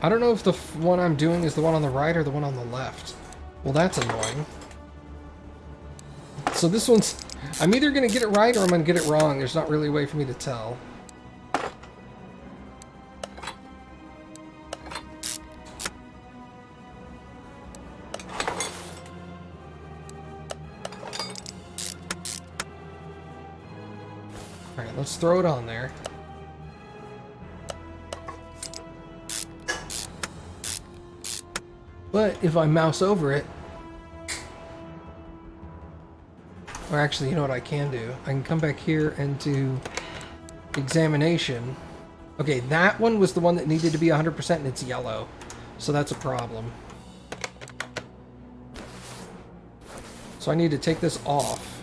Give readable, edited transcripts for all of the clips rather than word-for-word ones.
I don't know if the one I'm doing is the one on the right or the one on the left. Well, that's annoying. So this one's... I'm either going to get it right or I'm going to get it wrong. There's not really a way for me to tell. Alright, let's throw it on there. But if I mouse over it... Or actually, you know what I can do? I can come back here and do examination. Okay, that one was the one that needed to be 100% and it's yellow. So that's a problem. So I need to take this off.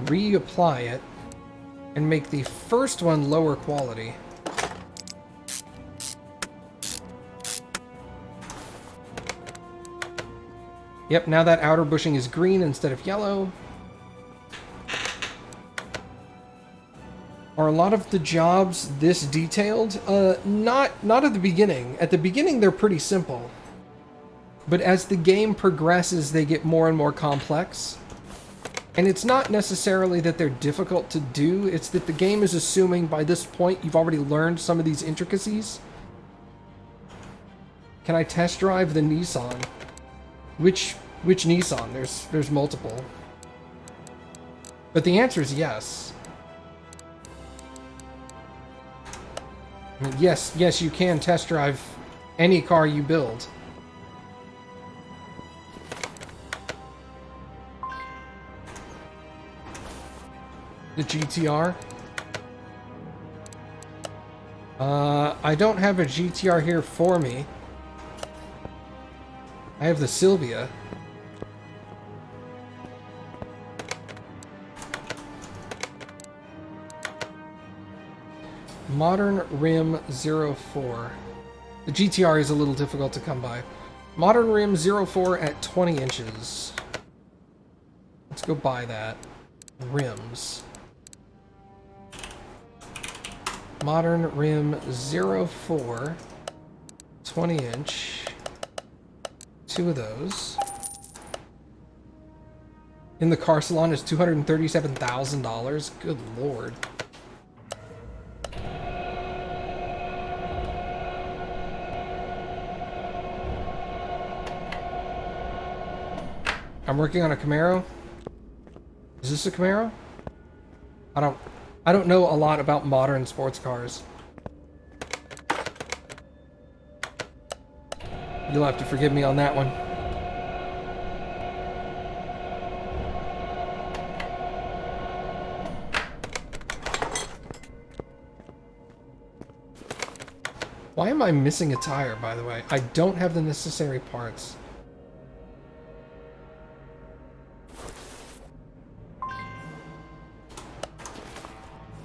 Reapply it. And make the first one lower quality. Yep, now that outer bushing is green instead of yellow. Are a lot of the jobs this detailed? Not at the beginning. At the beginning, they're pretty simple. But as the game progresses, they get more and more complex. And it's not necessarily that they're difficult to do, it's that the game is assuming by this point you've already learned some of these intricacies. Can I test drive the Nissan? Which Nissan? There's multiple. But the answer is yes. I mean, yes, you can test drive any car you build. The GTR? I don't have a GTR here for me. I have the Sylvia. Modern Rim 04. The GTR is a little difficult to come by. Modern Rim 04 at 20 inches. Let's go buy that. Rims. Modern Rim 04. 20 inch. Two of those. In the car salon is $237,000. Good lord. I'm working on a Camaro. Is this a Camaro? I don't know a lot about modern sports cars. You'll have to forgive me on that one. Why am I missing a tire, by the way? I don't have the necessary parts.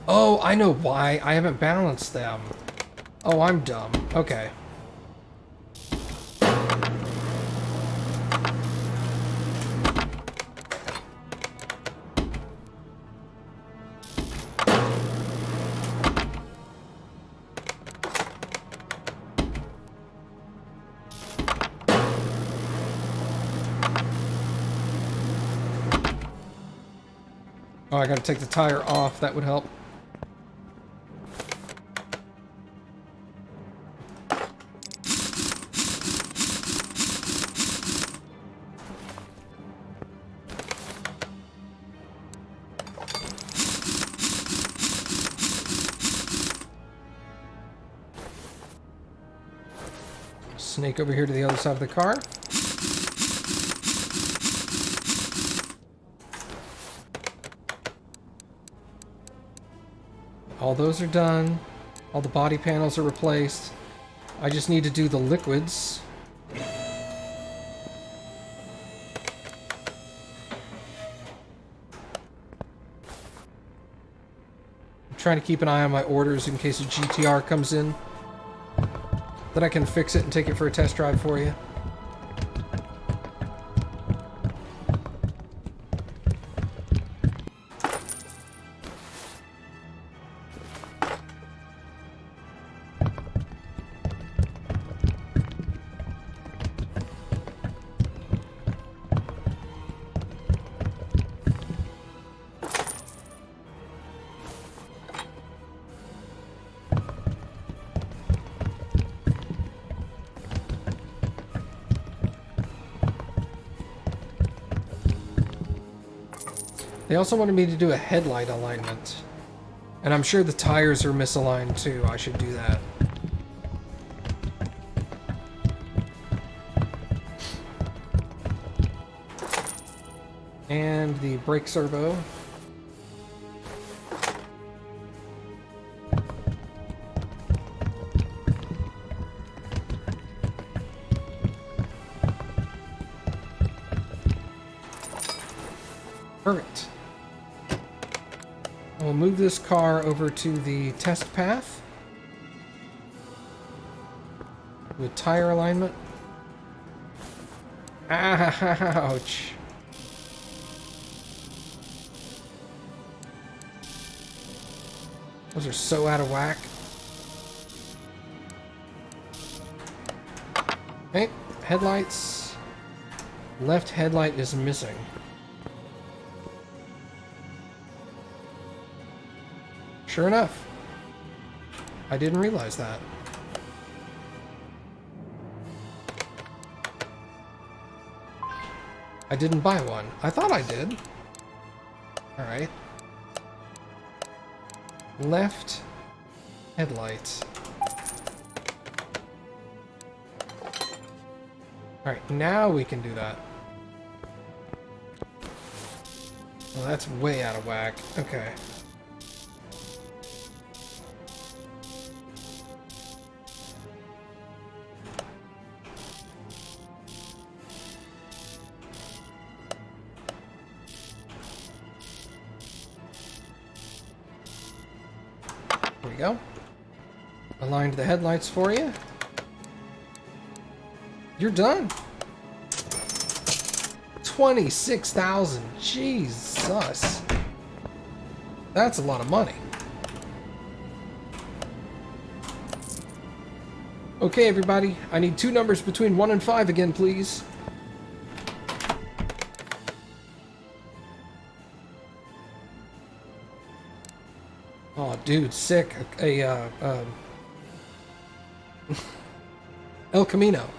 Oh, I know why. I haven't balanced them. Oh, I'm dumb. Okay. Oh, I gotta take the tire off. That would help. Snake over here to the other side of the car. All those are done. All the body panels are replaced. I just need to do the liquids. I'm trying to keep an eye on my orders in case a GTR comes in. Then I can fix it and take it for a test drive for you. They also wanted me to do a headlight alignment. And I'm sure the tires are misaligned too. I should do that. And the brake servo. Perfect. We'll move this car over to the test path with tire alignment. Ouch. Those are so out of whack. Okay, headlights. Left headlight is missing. Sure enough. I didn't realize that. I didn't buy one. I thought I did. Alright. Left headlight. Alright, now we can do that. Well, that's way out of whack. Okay. There we go. Aligned the headlights for you. You're done. 26,000. Jesus. That's a lot of money. Okay, everybody. I need two numbers between 1 and 5 again, please. Oh, dude, sick. El Camino.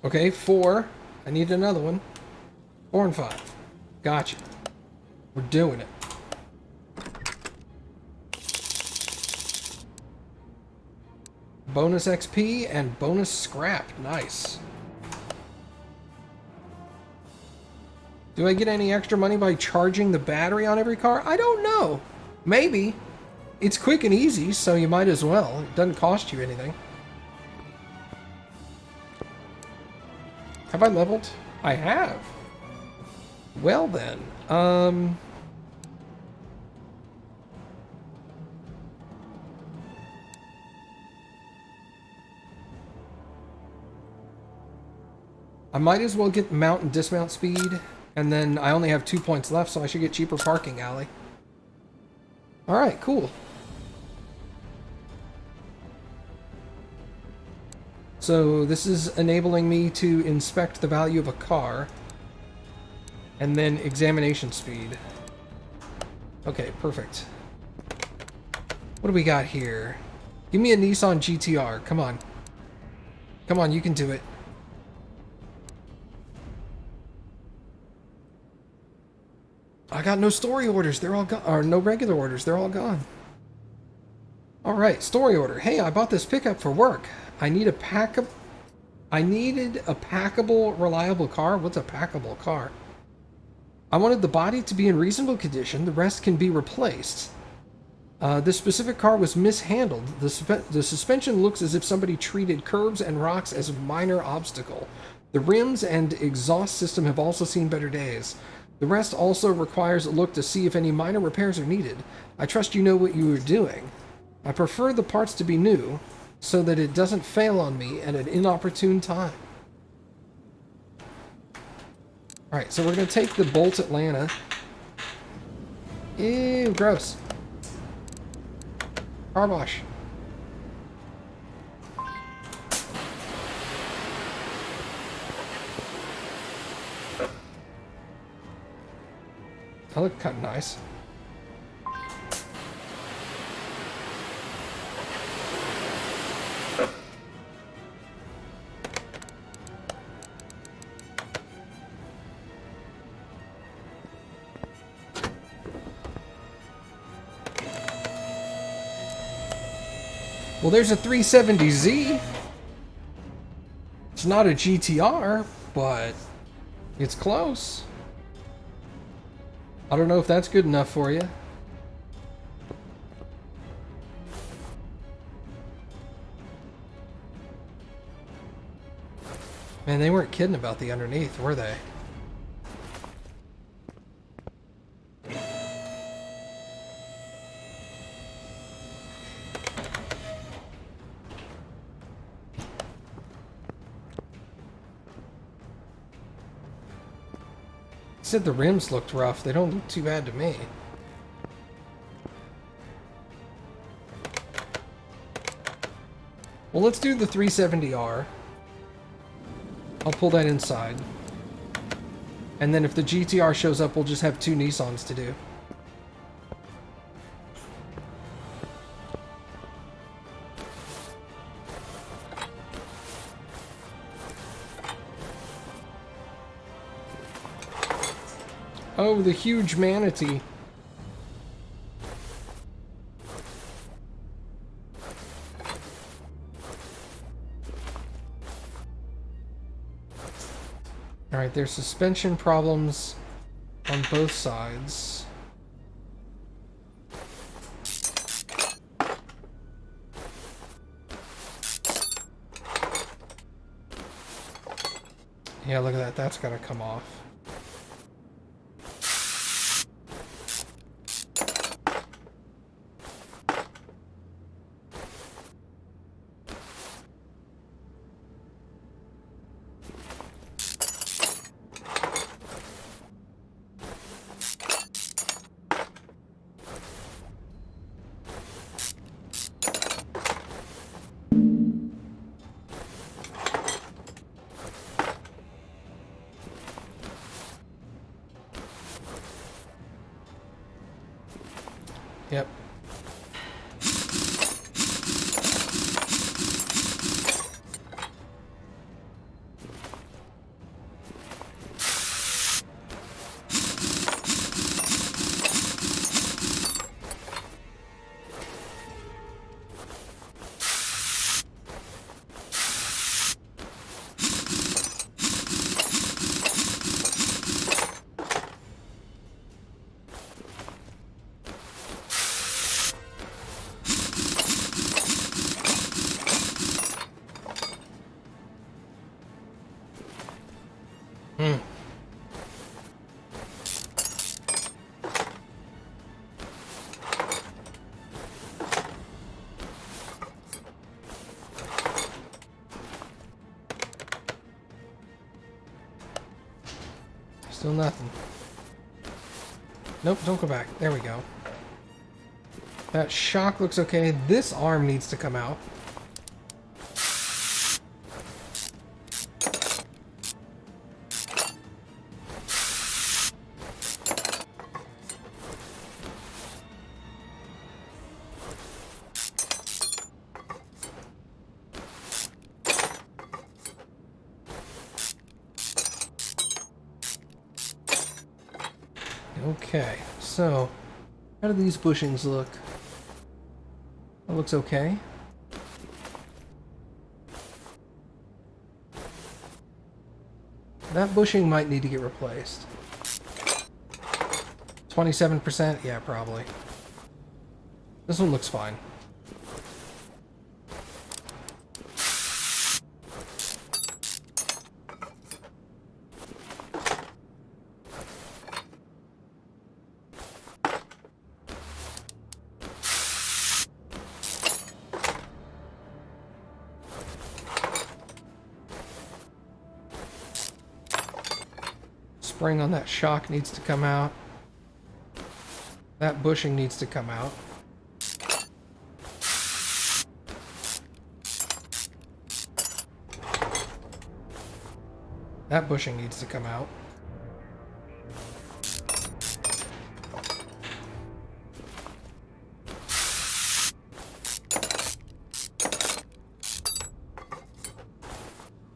Okay, 4. I need another one. 4 and 5. Gotcha. We're doing it. Bonus XP and bonus scrap. Nice. Do I get any extra money by charging the battery on every car? I don't know. Maybe. It's quick and easy, so you might as well. It doesn't cost you anything. Have I leveled? I have. Well then, I might as well get mount and dismount speed, and then I only have 2 points left, so I should get cheaper parking, alley. Alright, cool. So this is enabling me to inspect the value of a car, and then examination speed. Okay, perfect. What do we got here? Give me a Nissan GTR, come on. Come on, you can do it. I got no story orders, they're all gone. Or no regular orders, they're all gone. Alright, story order. Hey, I bought this pickup for work. I needed a packable, reliable car. What's a packable car? I wanted the body to be in reasonable condition. The rest can be replaced. This specific car was mishandled. The suspension looks as if somebody treated curbs and rocks as a minor obstacle. The rims and exhaust system have also seen better days. The rest also requires a look to see if any minor repairs are needed. I trust you know what you are doing. I prefer the parts to be new, so that it doesn't fail on me at an inopportune time. Alright, so we're going to take the Bolt Atlanta. Ew, gross. Car wash. That looked kind of nice. Well, there's a 370Z. It's not a GTR, but it's close. I don't know if that's good enough for you. Man, they weren't kidding about the underneath, were they? Said the rims looked rough. They don't look too bad to me. Well, let's do the 370R. I'll pull that inside. And then if the GTR shows up, we'll just have 2 Nissans to do. Oh, the huge manatee. Alright, there's suspension problems on both sides. Yeah, look at that. That's gotta come off. Yep. Still nothing. Nope, don't go back. There we go. That shock looks okay. This arm needs to come out. Okay, so how do these bushings look? That looks okay. That bushing might need to get replaced. 27%? Yeah, probably. This one looks fine. Spring on that shock needs to come out. That bushing needs to come out. That bushing needs to come out.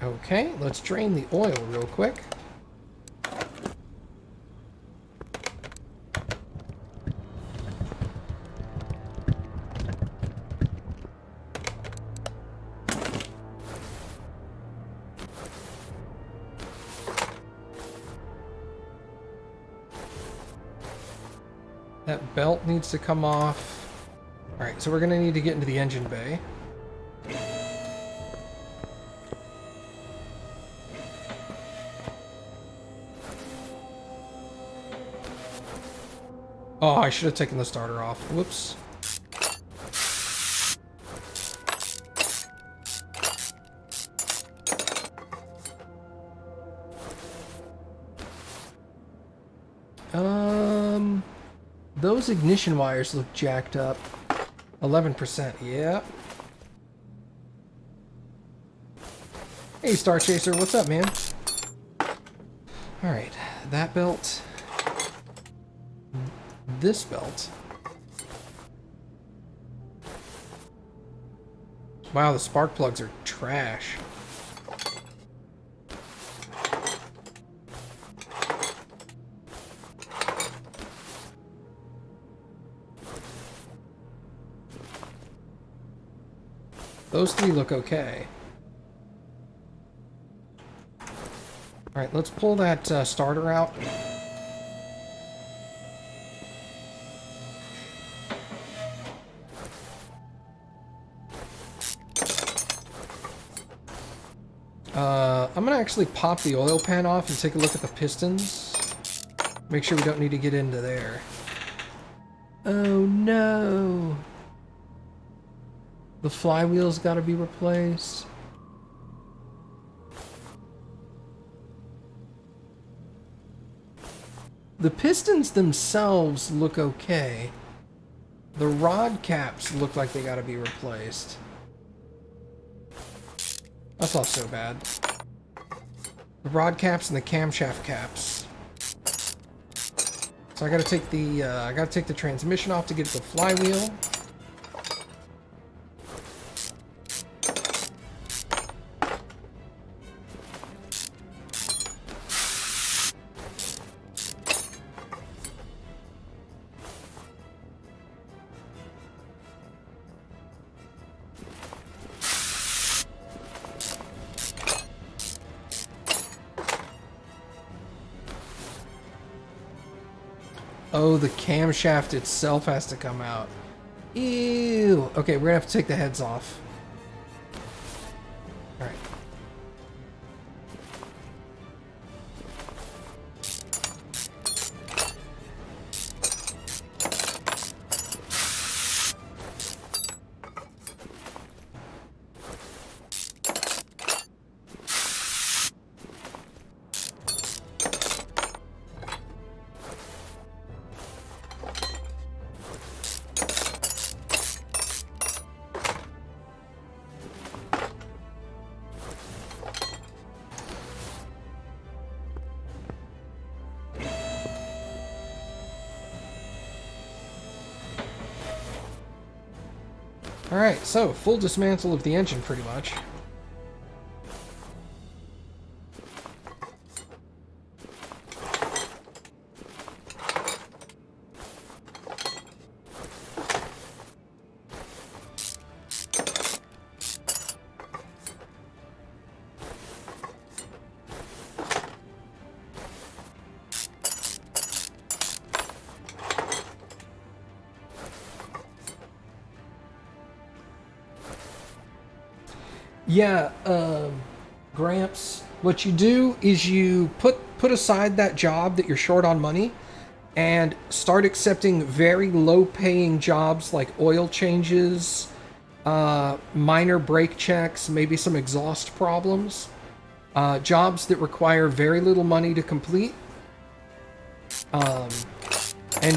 Okay, let's drain the oil real quick. That belt needs to come off. Alright, so we're going to need to get into the engine bay. Oh, I should have taken the starter off. Whoops. Those ignition wires look jacked up. 11%, yeah. Hey, Star Chaser, what's up, man? Alright, that belt. This belt. Wow, the spark plugs are trash. Those three look okay. Alright, let's pull that starter out. I'm gonna actually pop the oil pan off and take a look at the pistons. Make sure we don't need to get into there. Oh no! The flywheel's gotta be replaced. The pistons themselves look okay. The rod caps look like they gotta be replaced. That's not so bad. The rod caps and the camshaft caps. So I gotta take the transmission off to get the flywheel. Oh, the camshaft itself has to come out. Ew. Okay, we're gonna have to take the heads off. Alright. Alright, so full dismantle of the engine pretty much. Yeah, Gramps, what you do is you put aside that job that you're short on money and start accepting very low-paying jobs like oil changes, minor brake checks, maybe some exhaust problems, jobs that require very little money to complete, and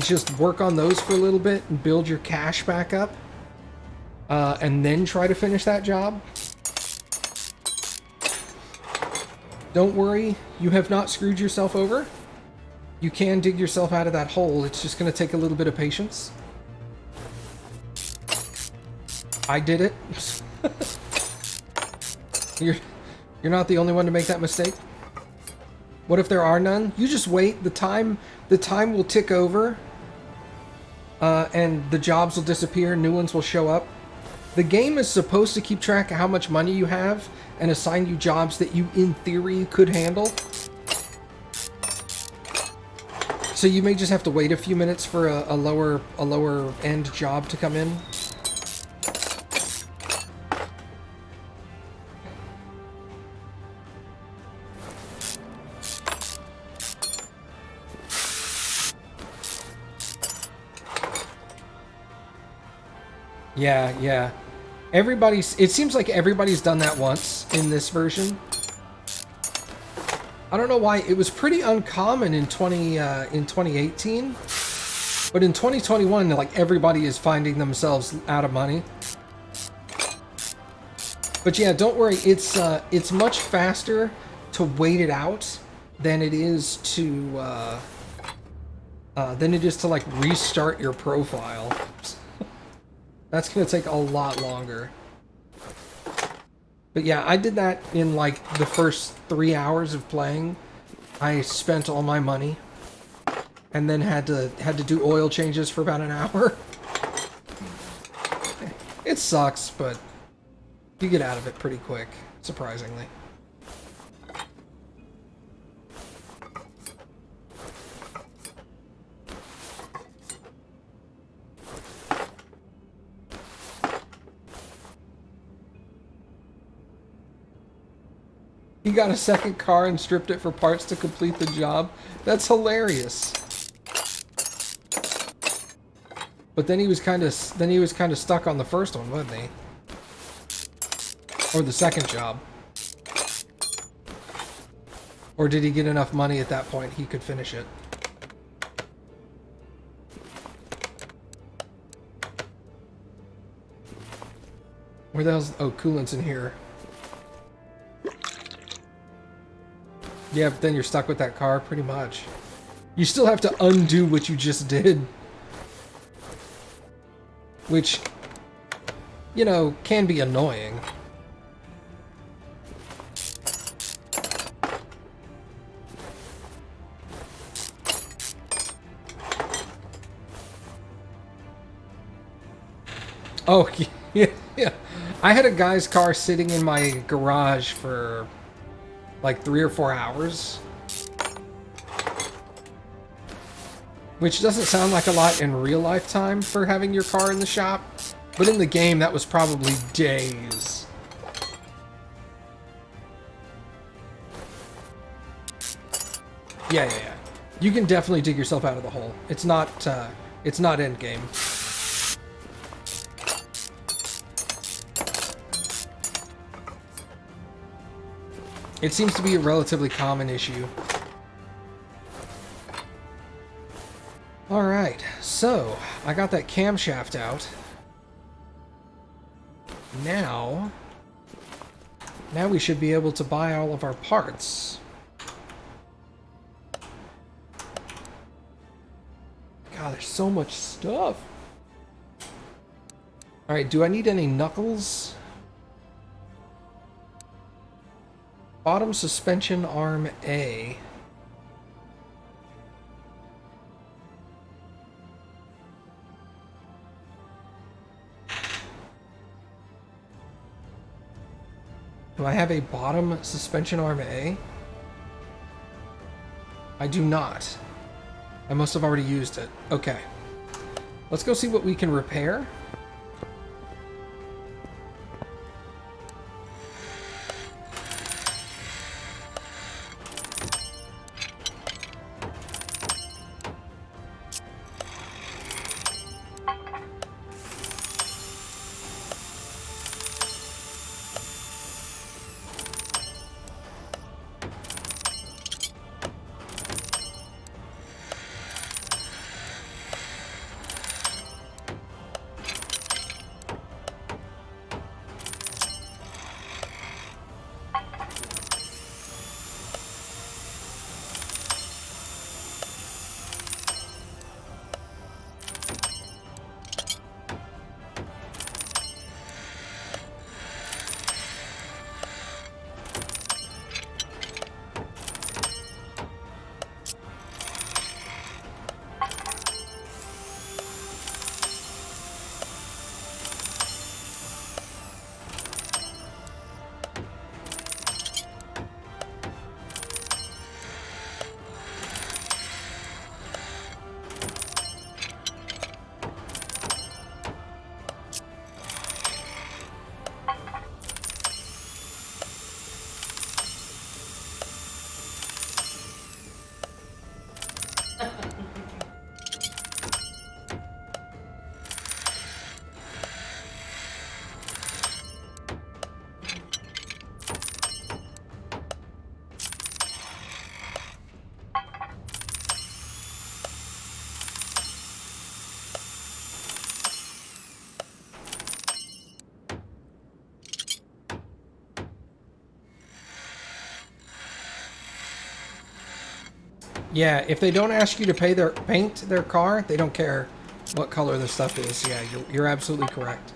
just work on those for a little bit and build your cash back up, and then try to finish that job. Don't worry, you have not screwed yourself over. You can dig yourself out of that hole. It's just going to take a little bit of patience. I did it. You're not the only one to make that mistake. What if there are none? You just wait. The time will tick over, and the jobs will disappear. New ones will show up. The game is supposed to keep track of how much money you have and assign you jobs that you, in theory, could handle. So you may just have to wait a few minutes for a lower end job to come in. Yeah. It seems like everybody's done that once in this version. I don't know why. It was pretty uncommon in 2018, but in 2021, like, everybody is finding themselves out of money. But yeah, don't worry. It's much faster to wait it out than it is to like restart your profile. That's gonna take a lot longer. But yeah, I did that in like the first 3 hours of playing. I spent all my money and then had to do oil changes for about an hour. It sucks, but you get out of it pretty quick, surprisingly. He got a second car and stripped it for parts to complete the job. That's hilarious. But then he was kind of stuck on the first one, wasn't he? Or the second job. Or did he get enough money at that point he could finish it? Where the hell's... Oh, coolant's in here. Yeah, but then you're stuck with that car, pretty much. You still have to undo what you just did. Which, you know, can be annoying. Oh, yeah. I had a guy's car sitting in my garage for like 3 or 4 hours. Which doesn't sound like a lot in real life time for having your car in the shop. But in the game, that was probably days. Yeah. You can definitely dig yourself out of the hole. It's not end game. It seems to be a relatively common issue. Alright, so I got that camshaft out. Now we should be able to buy all of our parts. God, there's so much stuff. Alright, do I need any knuckles? Bottom suspension arm A. Do I have a bottom suspension arm A? I do not. I must have already used it. Okay. Let's go see what we can repair. Yeah, if they don't ask you to paint their car, they don't care what color the stuff is. Yeah, you're absolutely correct.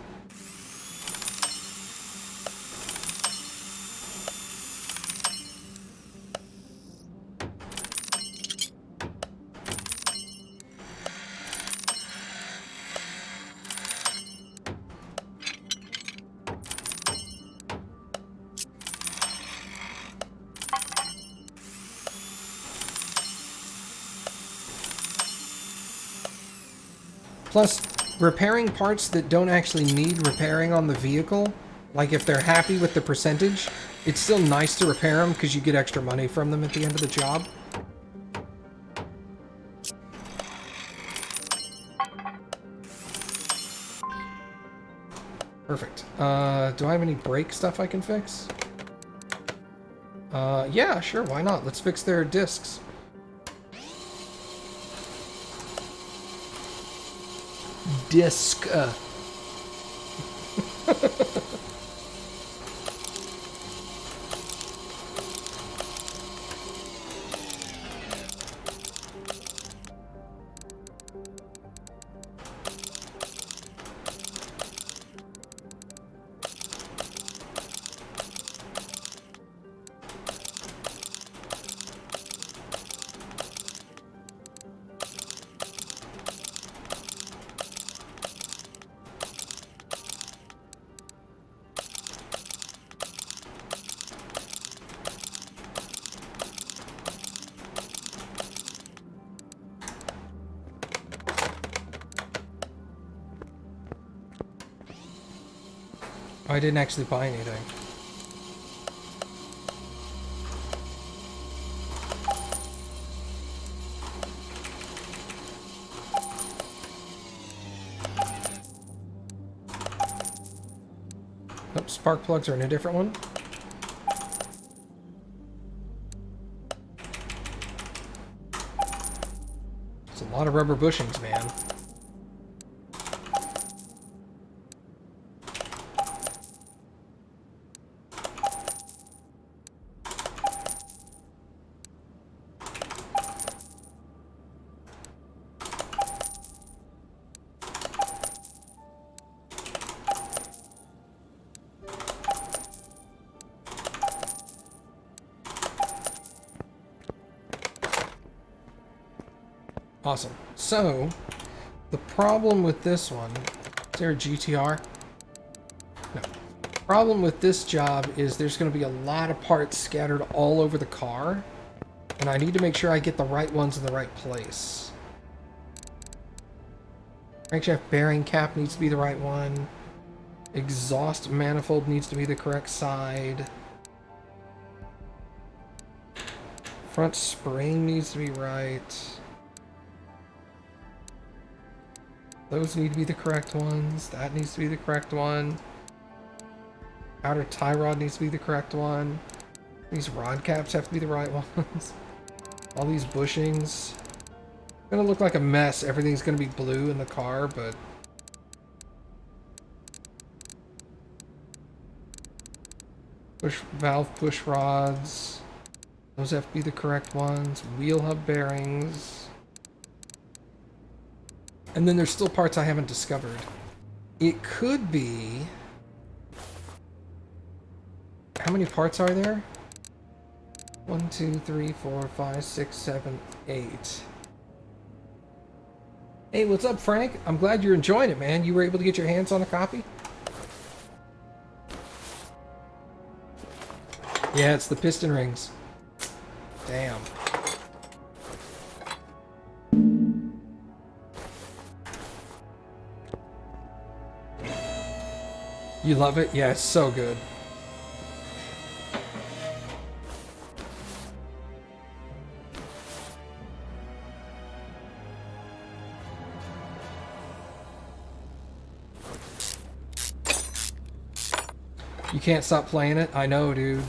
Plus, repairing parts that don't actually need repairing on the vehicle, like if they're happy with the percentage, it's still nice to repair them because you get extra money from them at the end of the job. Perfect. Do I have any brake stuff I can fix? Yeah, sure, why not? Let's fix their discs. Disc. I didn't actually buy anything. Nope, spark plugs are in a different one. It's a lot of rubber bushings, man. Awesome. So, the problem with this one... Is there a GTR? No. The problem with this job is there's going to be a lot of parts scattered all over the car. And I need to make sure I get the right ones in the right place. Crankshaft bearing cap needs to be the right one. Exhaust manifold needs to be the correct side. Front spring needs to be right. Those need to be the correct ones. That needs to be the correct one. Outer tie rod needs to be the correct one. These rod caps have to be the right ones. All these bushings. It's gonna look like a mess. Everything's gonna be blue in the car, but... Push valve push rods. Those have to be the correct ones. Wheel hub bearings. And then there's still parts I haven't discovered. It could be... How many parts are there? 1, 2, 3, 4, 5, 6, 7, 8. Hey, what's up, Frank? I'm glad you're enjoying it, man. You were able to get your hands on a copy? Yeah, it's the piston rings. Damn. You love it? Yeah, it's so good. You can't stop playing it? I know, dude.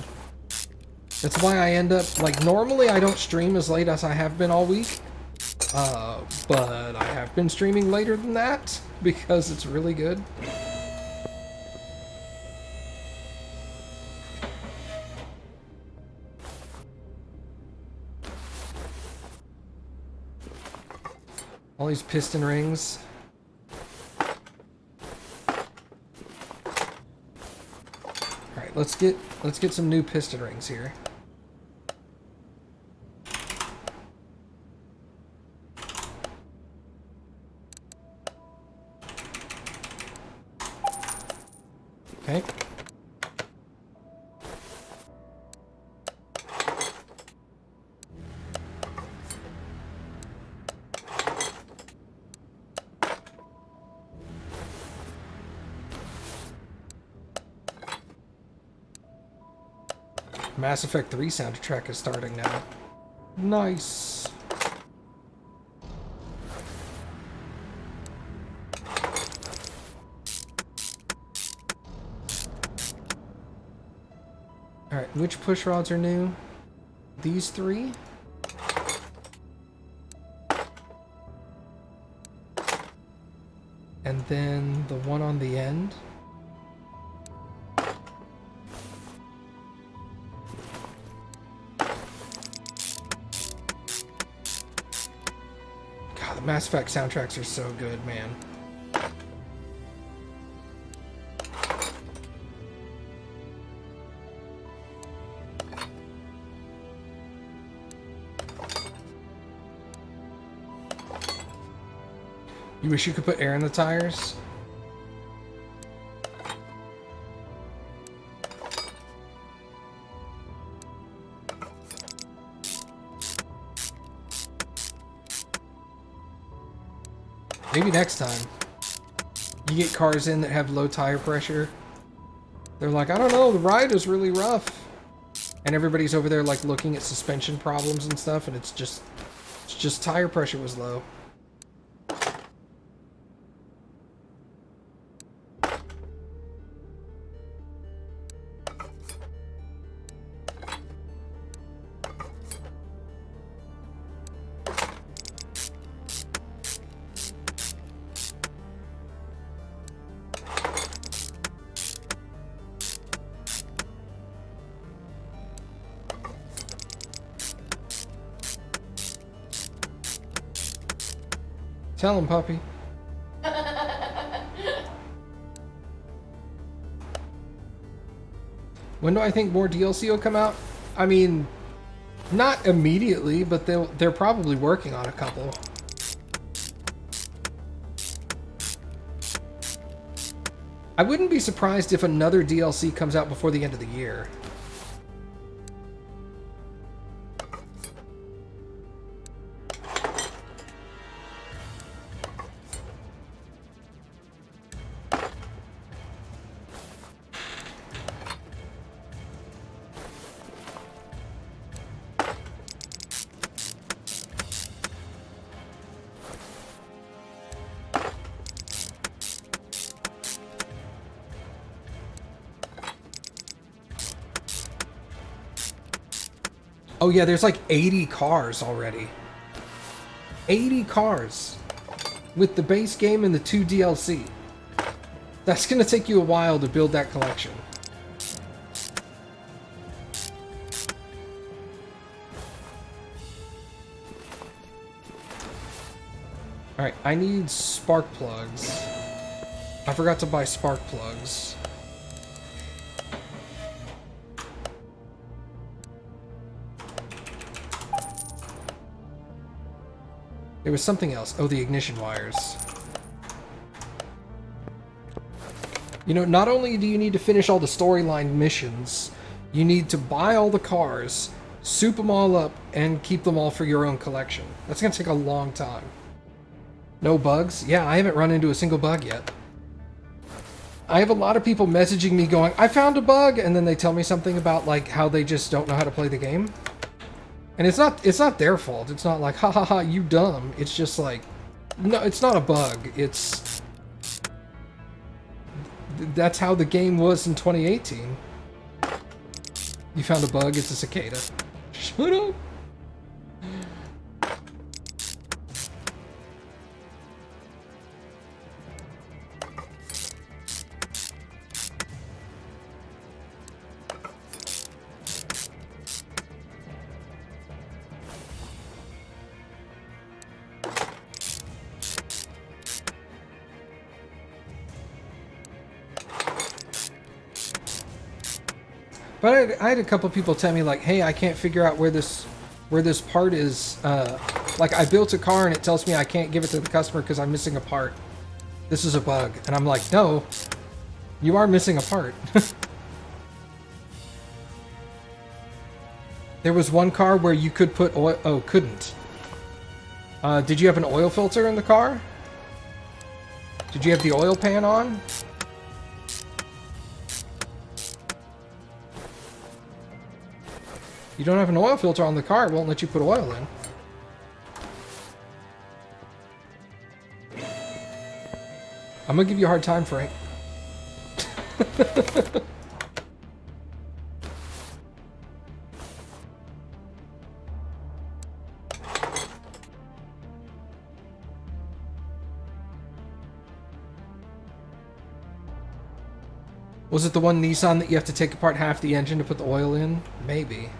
That's why I end up... Like, normally I don't stream as late as I have been all week. But I have been streaming later than that because it's really good. All these piston rings. Alright, let's get some new piston rings here. Okay. Mass Effect 3 soundtrack is starting now. Nice. Alright, which push rods are new? These three? And then the one on the end? God, the Mass Effect soundtracks are so good, man. You wish you could put air in the tires? Maybe next time. You get cars in that have low tire pressure. They're like, I don't know, the ride is really rough. And everybody's over there like looking at suspension problems and stuff, and it's just tire pressure was low. Tell him, puppy. When do I think more DLC will come out? I mean, not immediately, but they're probably working on a couple. I wouldn't be surprised if another DLC comes out before the end of the year. Oh yeah, there's like 80 cars already. 80 cars with the base game and the 2 DLC. That's gonna take you a while to build that collection. Alright, I need spark plugs. I forgot to buy spark plugs. There was something else. Oh, the ignition wires. You know, not only do you need to finish all the storyline missions, you need to buy all the cars, soup them all up, and keep them all for your own collection. That's going to take a long time. No bugs? Yeah, I haven't run into a single bug yet. I have a lot of people messaging me going, I found a bug, and then they tell me something about like how they just don't know how to play the game. And it's not their fault. It's not like, ha ha ha, you dumb. It's just like, no, it's not a bug. It's... That's how the game was in 2018. You found a bug, it's a cicada. Shut up! But I had a couple people tell me like, hey, I can't figure out where this part is. Like I built a car and it tells me I can't give it to the customer because I'm missing a part. This is a bug. And I'm like, no, you are missing a part. There was one car where you could put oil. Oh, couldn't. Did you have an oil filter in the car? Did you have the oil pan on? You don't have an oil filter on the car, it won't let you put oil in. I'm gonna give you a hard time, Frank. Was it the one Nissan that you have to take apart half the engine to put the oil in? Maybe.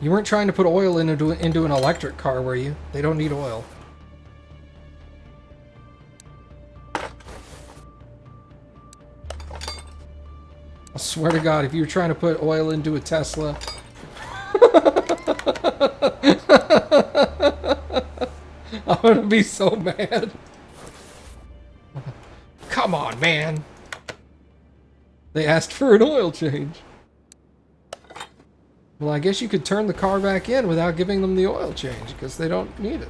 You weren't trying to put oil into an electric car, were you? They don't need oil. I swear to God, if you were trying to put oil into a Tesla... I'm gonna be so mad. Come on, man. They asked for an oil change. Well, I guess you could turn the car back in without giving them the oil change, because they don't need it.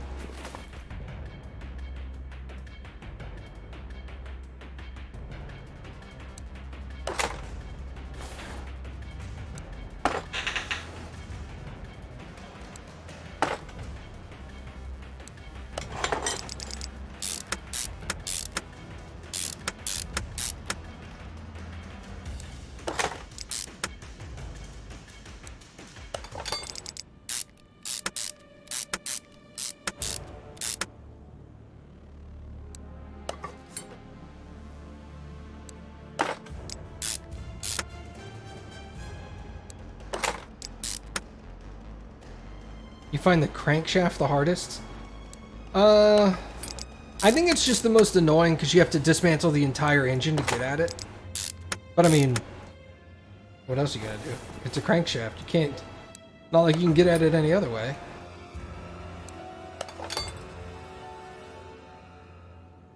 You find the crankshaft the hardest? I think it's just the most annoying because you have to dismantle the entire engine to get at it. But I mean, what else you gotta do? It's a crankshaft. You can't... Not like you can get at it any other way.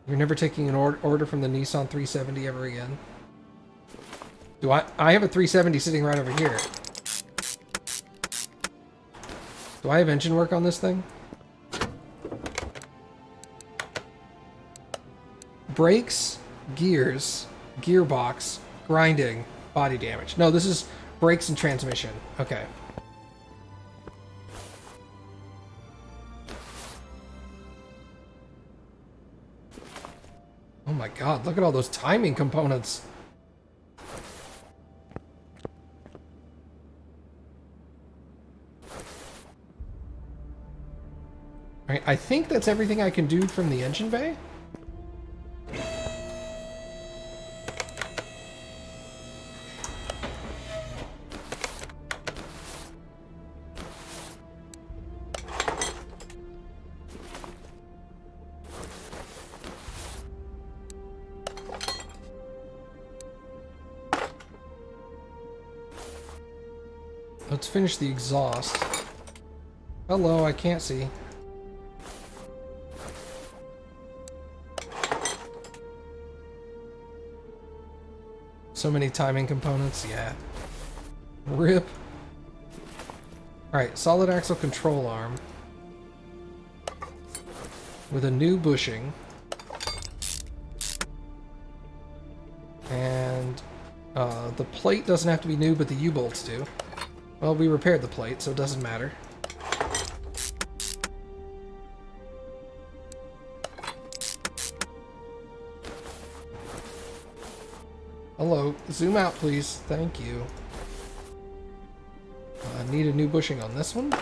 You're never taking an order from the Nissan 370 ever again. Do I have a 370 sitting right over here. Do I have engine work on this thing? Brakes, gears, gearbox, grinding, body damage. No, this is brakes and transmission. Okay. Oh my God, look at all those timing components. Alright, I think that's everything I can do from the engine bay. Let's finish the exhaust. Hello, I can't see. So many timing components, yeah. RIP. Alright, solid axle control arm. With a new bushing. And the plate doesn't have to be new, but the U-bolts do. Well, we repaired the plate, so it doesn't matter. Hello, zoom out please, thank you. I need a new bushing on this one.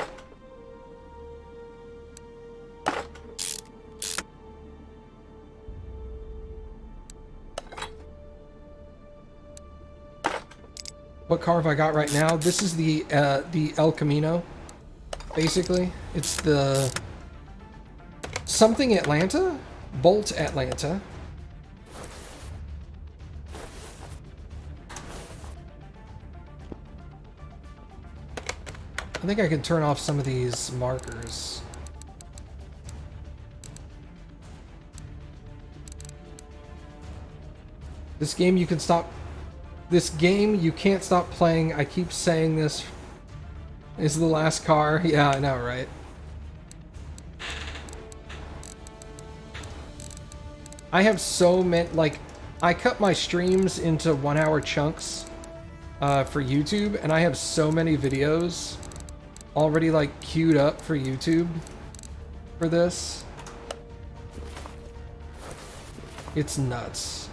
What car have I got right now? This is the El Camino, basically. It's the something Atlanta? Bolt Atlanta. I think I can turn off some of these markers. This game you can stop... This game you can't stop playing. I keep saying this. Is the last car. Yeah, I know, right? I have so many... Like, I cut my streams into 1-hour chunks for YouTube, and I have so many videos already, like, queued up for YouTube for this. It's nuts.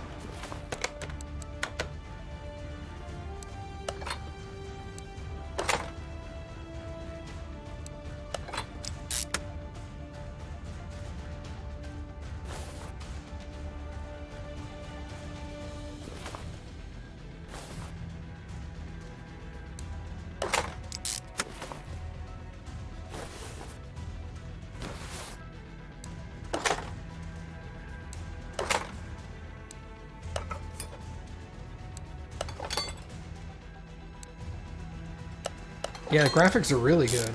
Yeah, the graphics are really good.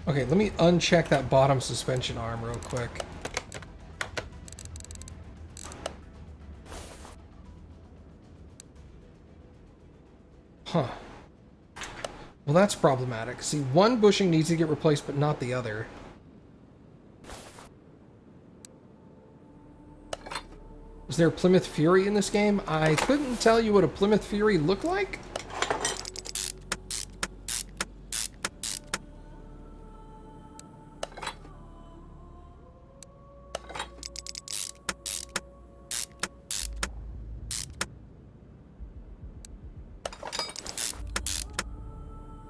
Okay, let me uncheck that bottom suspension arm real quick. Huh. Well, that's problematic. See, one bushing needs to get replaced, but not the other. Is there a Plymouth Fury in this game? I couldn't tell you what a Plymouth Fury looked like.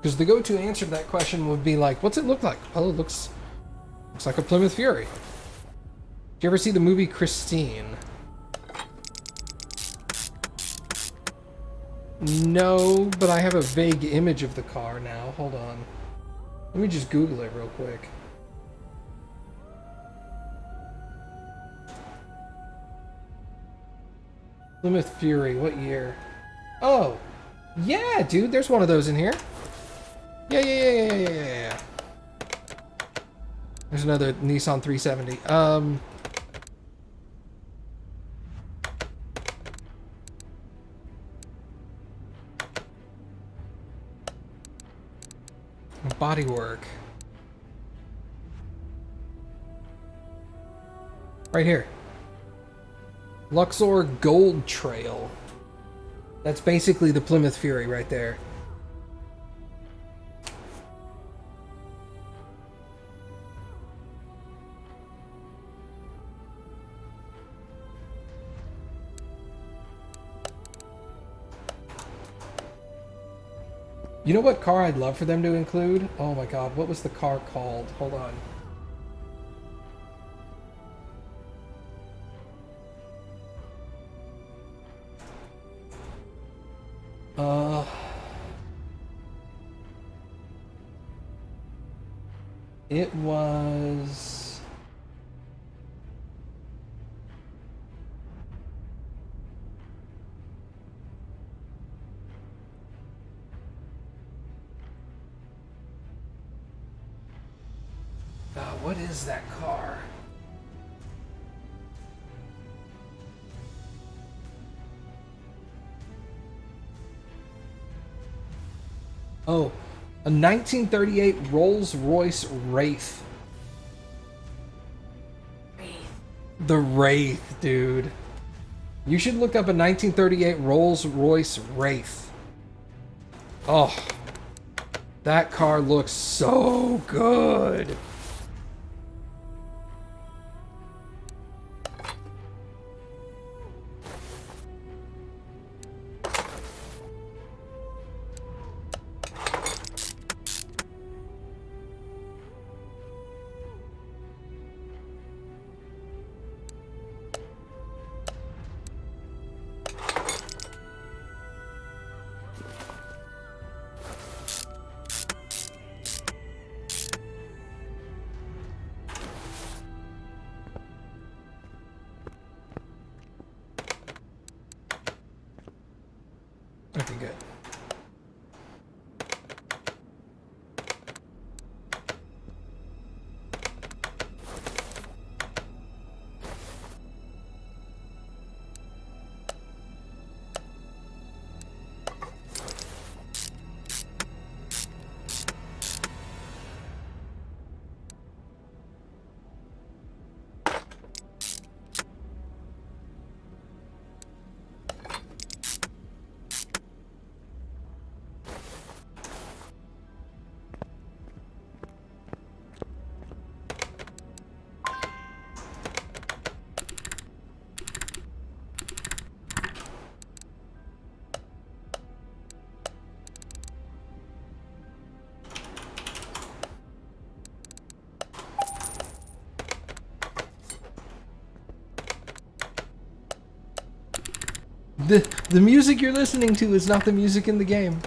Because the go-to answer to that question would be like, what's it look like? Well, it looks like a Plymouth Fury. Did you ever see the movie Christine? No, but I have a vague image of the car now. Hold on. Let me just Google it real quick. Plymouth Fury, what year? Oh, yeah, dude, there's one of those in here. Yeah. There's another Nissan 370. Bodywork. Right here. Luxor Gold Trail. That's basically the Plymouth Fury right there. You know what car I'd love for them to include? Oh my god, what was the car called? Hold on. It was... what is that car? Oh, a 1938 Rolls-Royce Wraith. The Wraith, dude. You should look up a 1938 Rolls-Royce Wraith. Oh, that car looks so good. Okay, good. The music you're listening to is not the music in the game.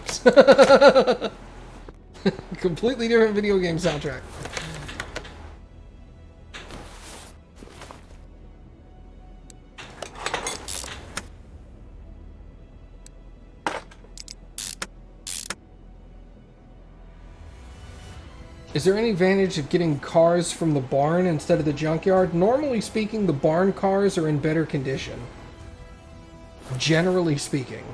Completely different video game soundtrack. Is there any advantage of getting cars from the barn instead of the junkyard? Normally speaking, the barn cars are in better condition. Generally speaking.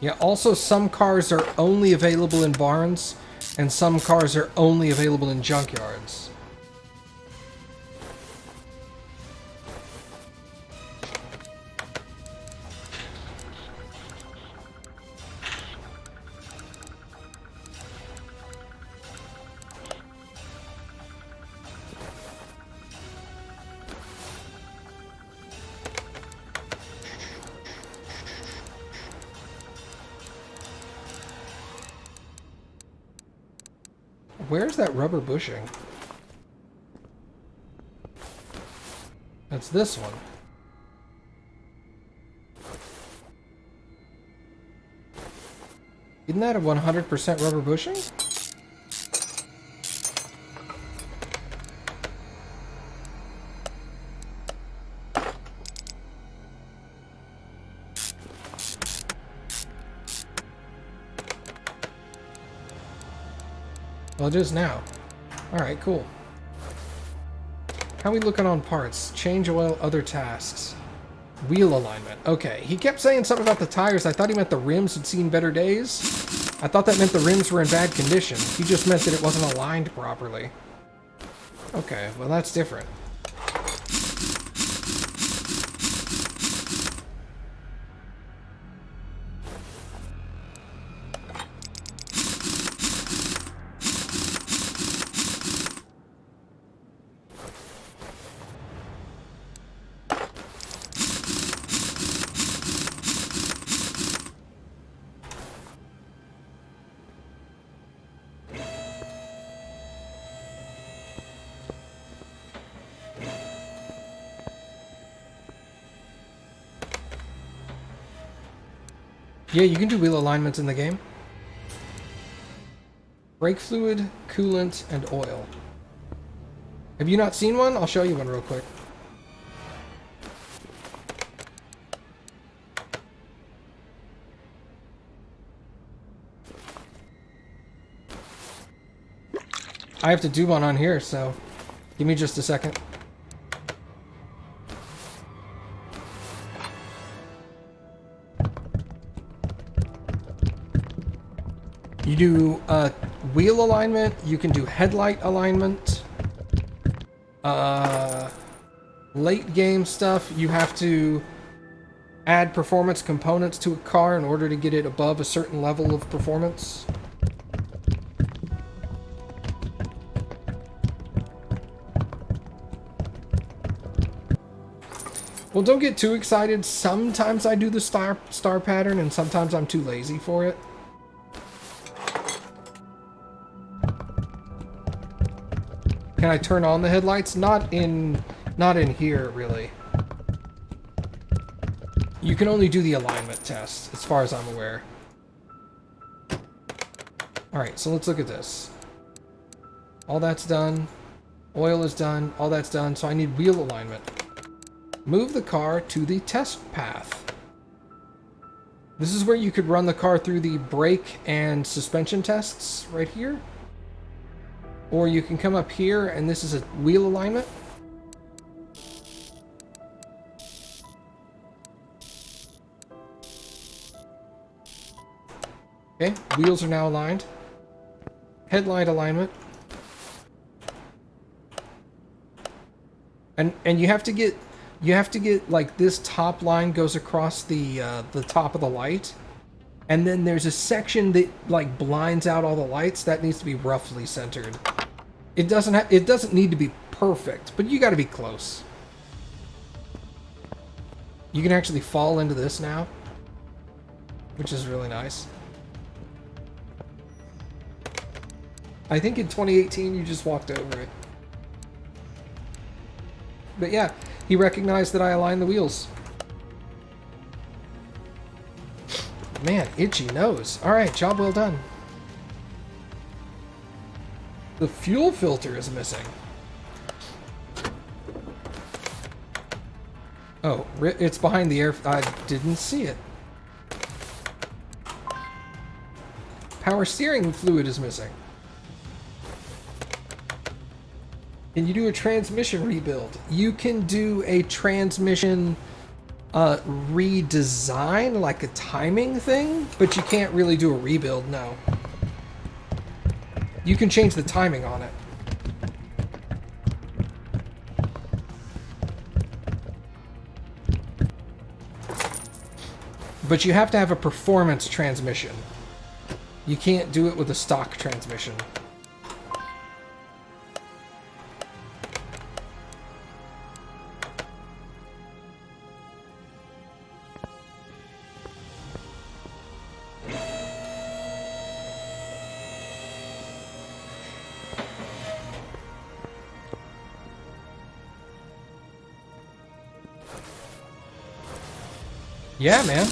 Yeah, also some cars are only available in barns, and some cars are only available in junkyards. Where's that rubber bushing? That's this one. Isn't that a 100% rubber bushing? Well, it is now. Alright, cool. How are we looking on parts? Change oil, other tasks. Wheel alignment. Okay, he kept saying something about the tires. I thought he meant the rims had seen better days. I thought that meant the rims were in bad condition. He just meant that it wasn't aligned properly. Okay, well that's different. Yeah, you can do wheel alignments in the game. Brake fluid, coolant, and oil. Have you not seen one? I'll show you one real quick. I have to do one on here, so give me just a second. You do wheel alignment, you can do headlight alignment. Late game stuff, you have to add performance components to a car in order to get it above a certain level of performance. Well, don't get too excited. Sometimes I do the star pattern, and sometimes I'm too lazy for it. Can I turn on the headlights? Not in here, really. You can only do the alignment test, as far as I'm aware. Alright, so let's look at this. All that's done. Oil is done. All that's done. So I need wheel alignment. Move the car to the test path. This is where you could run the car through the brake and suspension tests right here. Or you can come up here and this is a wheel alignment. Okay, wheels are now aligned. Headlight alignment. And you have to get like this top line goes across the top of the light, and then there's a section that like blinds out all the lights that needs to be roughly centered. It doesn't need to be perfect, but you got to be close. You can actually fall into this now, which is really nice. I think in 2018 you just walked over it. But yeah, he recognized that I aligned the wheels. Man, itchy nose. Alright, job well done. The fuel filter is missing. Oh, it's behind the air. I didn't see it. Power steering fluid is missing. Can you do a transmission rebuild? You can do a transmission redesign, like a timing thing, but you can't really do a rebuild, no. You can change the timing on it. But you have to have a performance transmission. You can't do it with a stock transmission. Yeah, man.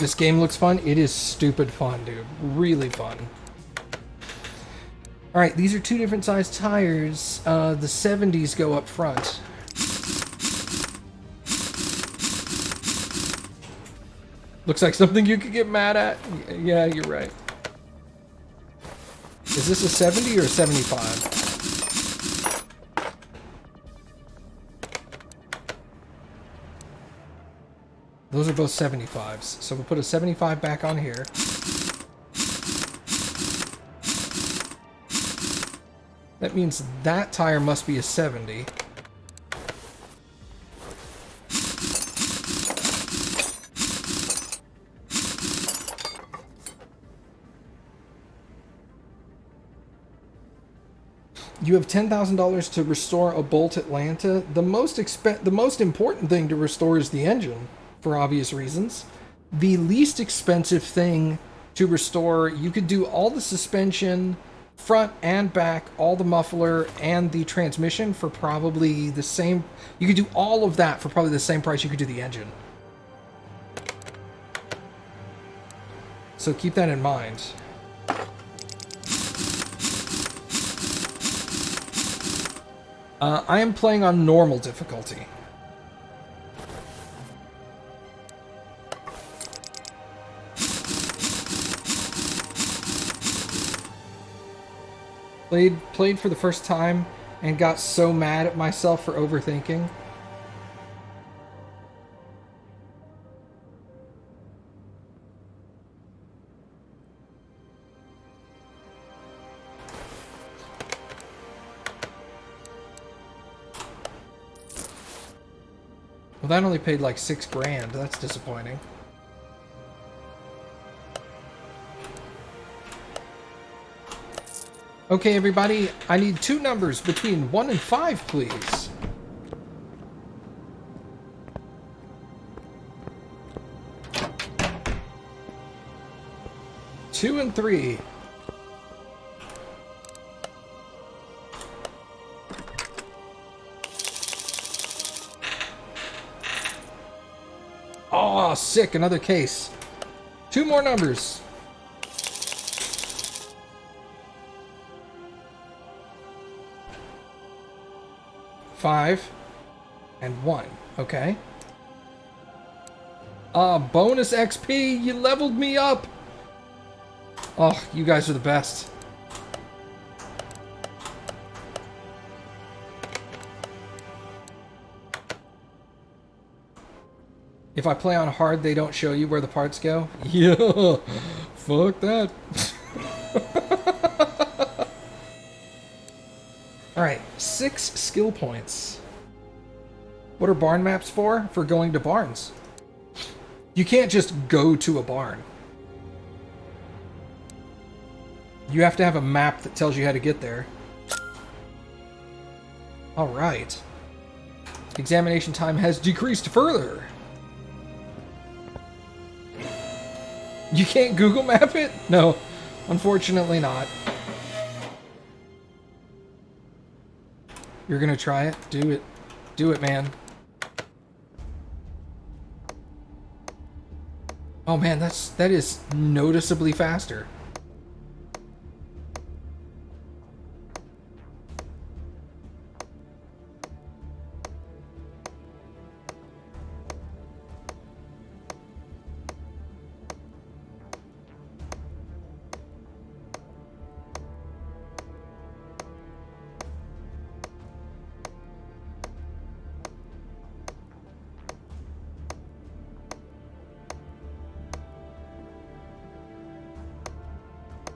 This game looks fun. It is stupid fun, dude. Really fun. Alright, these are two different size tires. The 70s go up front. Looks like something you could get mad at. Yeah, you're right. Is this a 70 or a 75? Those are both 75s. So we'll put a 75 back on here. That means that tire must be a 70. You have $10,000 to restore a Bolt Atlanta. The most important thing to restore is the engine, for obvious reasons. The least expensive thing to restore, you could do all the suspension, front and back, all the muffler, and the transmission for probably the same... You could do all of that for probably the same price you could do the engine. So keep that in mind. I am playing on normal difficulty. Played for the first time and got so mad at myself for overthinking. Well, that only paid like $6 grand. That's disappointing. Okay, everybody, I need two numbers between 1 and 5, please. 2 and 3. Oh, sick. Another case. 2 more numbers. 5 and 1. Okay. Bonus XP. You leveled me up. Oh, you guys are the best. If I play on hard, they don't show you where the parts go? Yeah, fuck that. Alright, 6 skill points. What are barn maps for? For going to barns. You can't just go to a barn. You have to have a map that tells you how to get there. Alright. Examination time has decreased further. You can't Google map it? No, unfortunately not. You're gonna try it? Do it. Do it, man. Oh man, that is noticeably faster.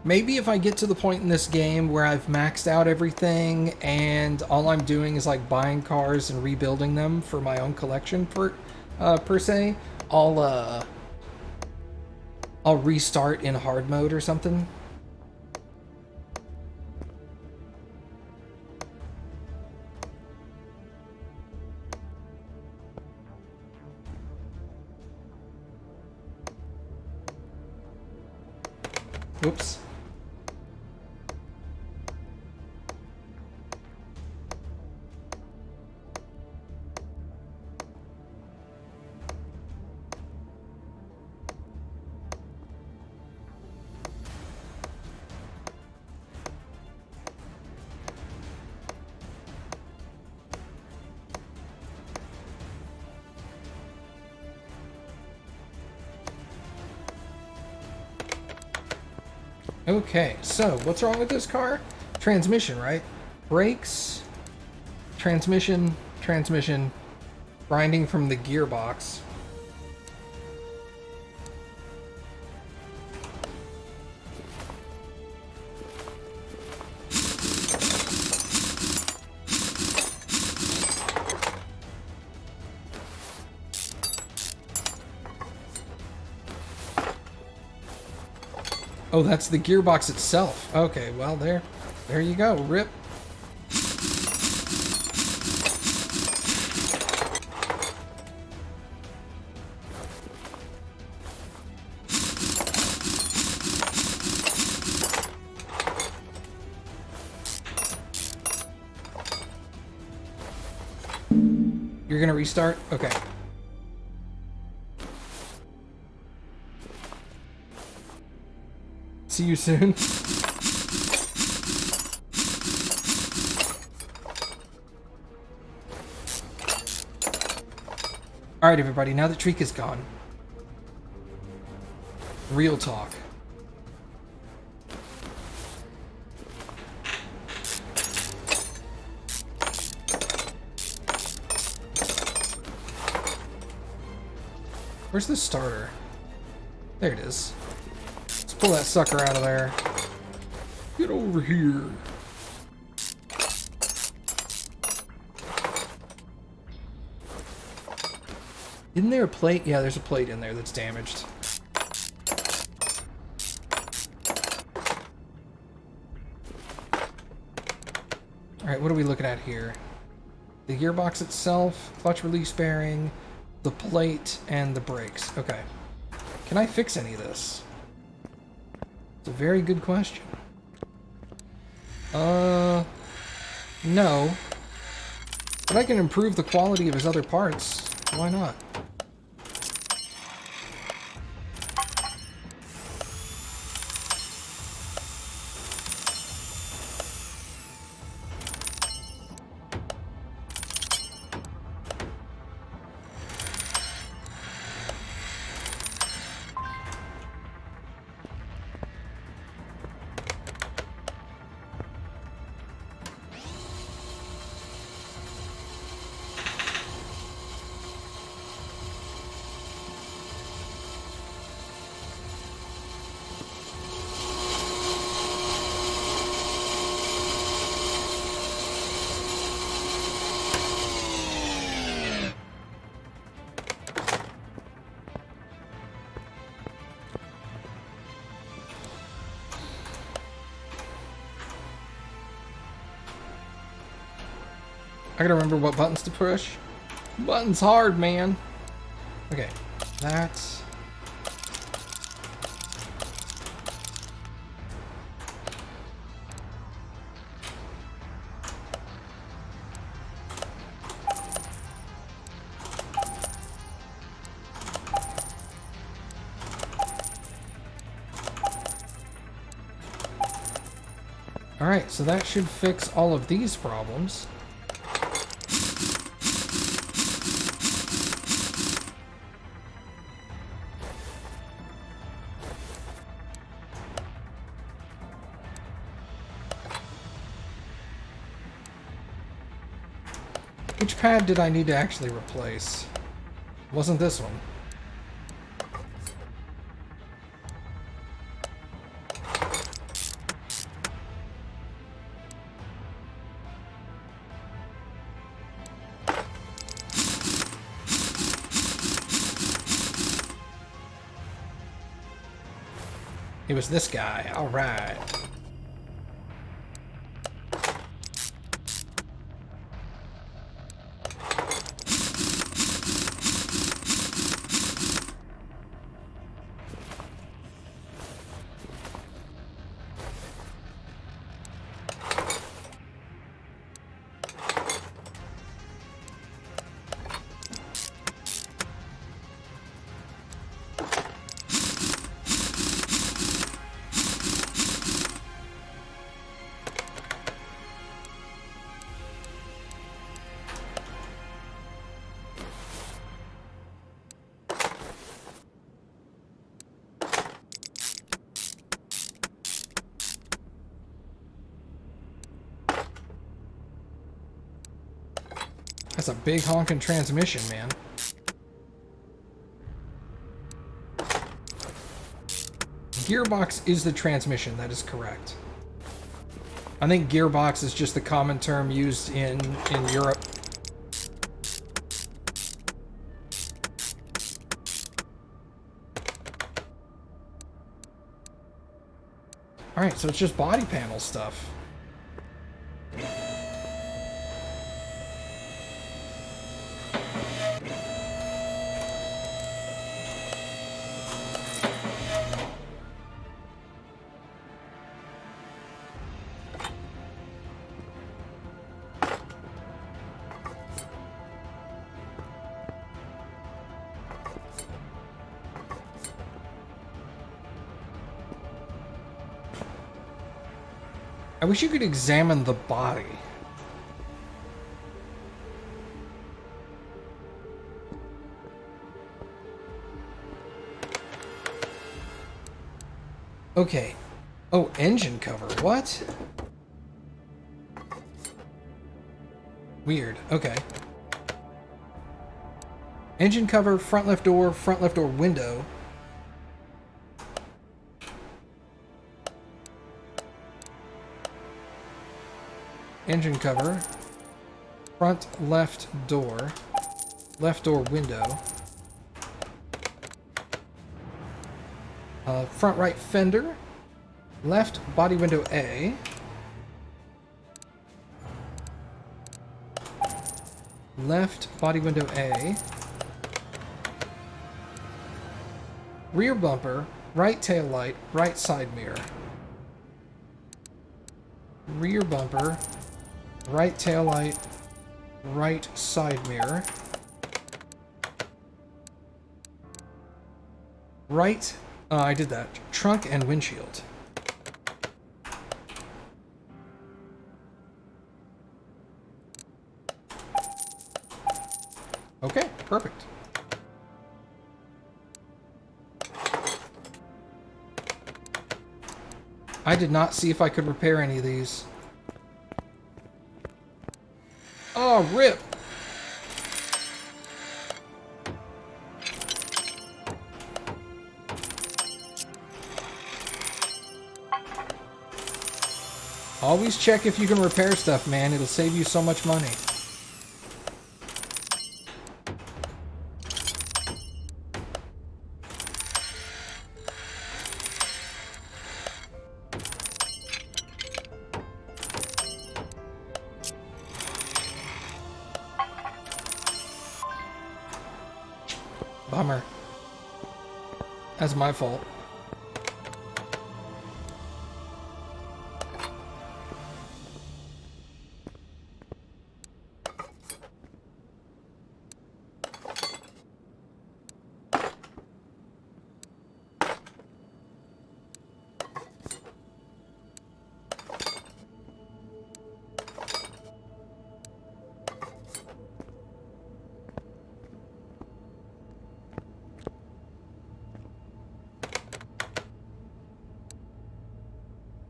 Maybe if I get to the point in this game where I've maxed out everything and all I'm doing is like buying cars and rebuilding them for my own collection per se, I'll restart in hard mode or something. Oops. Okay, so what's wrong with this car? Transmission, right? Brakes, transmission, grinding from the gearbox. Oh, that's the gearbox itself. Okay, well, there you go. Rip. You're gonna restart? Okay. See you soon. Alright, everybody, now that Treek is gone. Real talk. Where's the starter? There it is. Let's pull that sucker out of there. Get over here. Isn't there a plate? Yeah, there's a plate in there that's damaged. Alright, what are we looking at here? The gearbox itself, clutch release bearing, the plate, and the brakes. Okay. Can I fix any of this? It's a very good question. No. But I can improve the quality of his other parts. Why not? I gotta remember what buttons to push. Buttons hard, man. Okay, that's... Alright, so that should fix all of these problems. Which pad did I need to actually replace? It wasn't this one. It was this guy. All right. That's a big honking transmission, man. Gearbox is the transmission, that is correct. I think gearbox is just the common term used in Europe. Alright, so it's just body panel stuff. I wish you could examine the body. Okay. Oh, engine cover. What? Weird. Okay. Engine cover, front left door window. Engine cover, front left door window, front right fender, left body window A, left body window A, rear bumper, right tail light, right side mirror. Rear bumper, right tail light, right side mirror. Right, I did that. Trunk and windshield. Okay, perfect. I did not see if I could repair any of these. Oh, rip! Always check if you can repair stuff, man. It'll save you so much money. Bummer. That's my fault.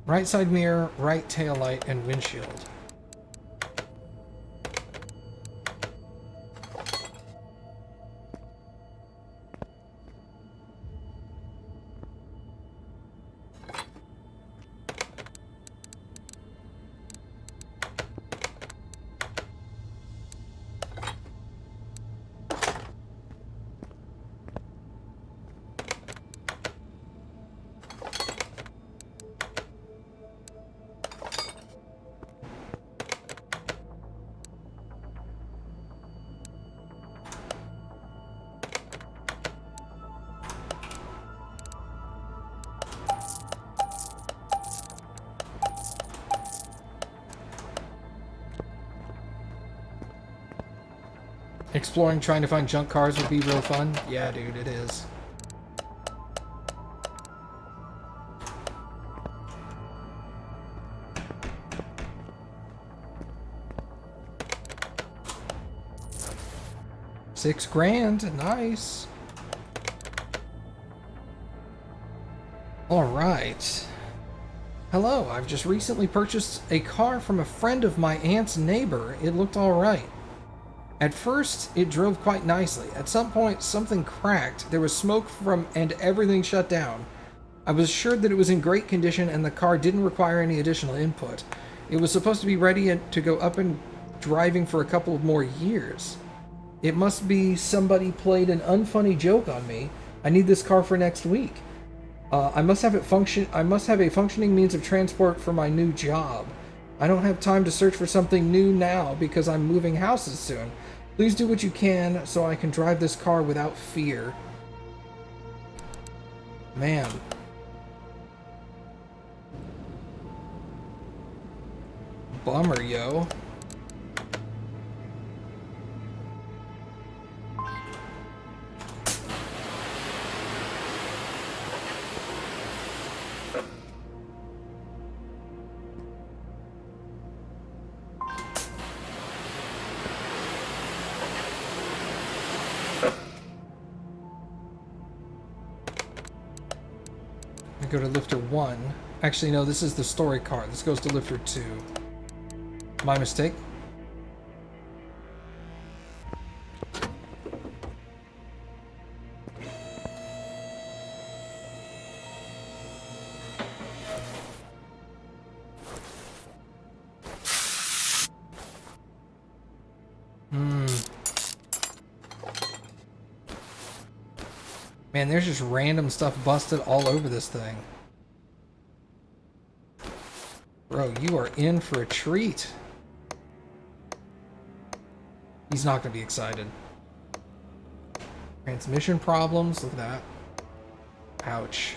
Right side mirror, right tail light, and windshield. Exploring, trying to find junk cars would be real fun. Yeah, dude, it is. $6,000, nice. All right. Hello, I've just recently purchased a car from a friend of my aunt's neighbor. It looked all right. At first, it drove quite nicely. At some point, something cracked. There was smoke from, and everything shut down. I was assured that it was in great condition and the car didn't require any additional input. It was supposed to be ready to go up and driving for a couple of more years. It must be somebody played an unfunny joke on me. I need this car for next week. I must have a functioning means of transport for my new job. I don't have time to search for something new now because I'm moving houses soon. Please do what you can so I can drive this car without fear. Man. Bummer, yo. Go to lifter 1. Actually, no, this is the story car. This goes to lifter 2. My mistake. Man, there's just random stuff busted all over this thing. Bro, you are in for a treat. He's not going to be excited. Transmission problems, look at that. Ouch.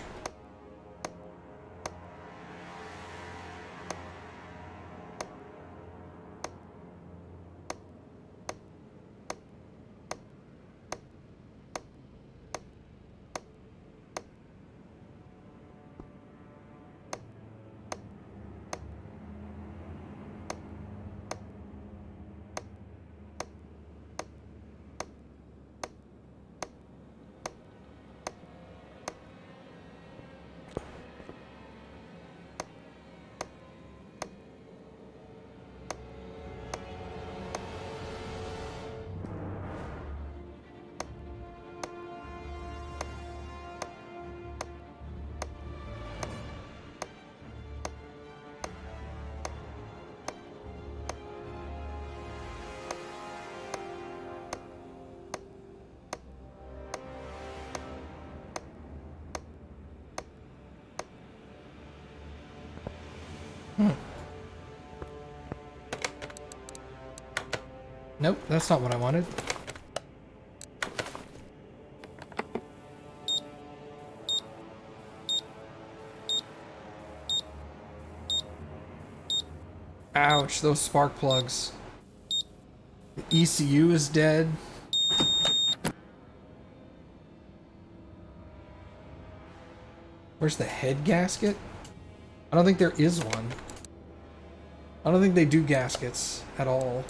Nope, that's not what I wanted. Ouch, those spark plugs. The ECU is dead. Where's the head gasket? I don't think there is one. I don't think they do gaskets at all.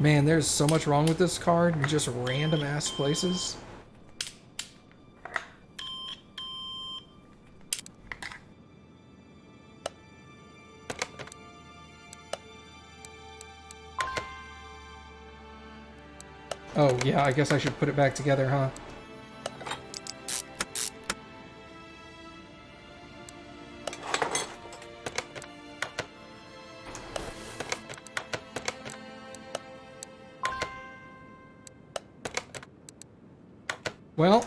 Man, there's so much wrong with this card in just random ass places. Oh, yeah, I guess I should put it back together, huh? Well,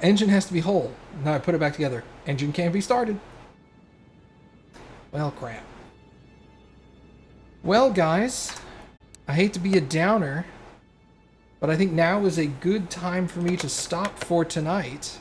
engine has to be whole. Now I put it back together. Engine can't be started. Well, crap. Well, guys, I hate to be a downer, but I think now is a good time for me to stop for tonight.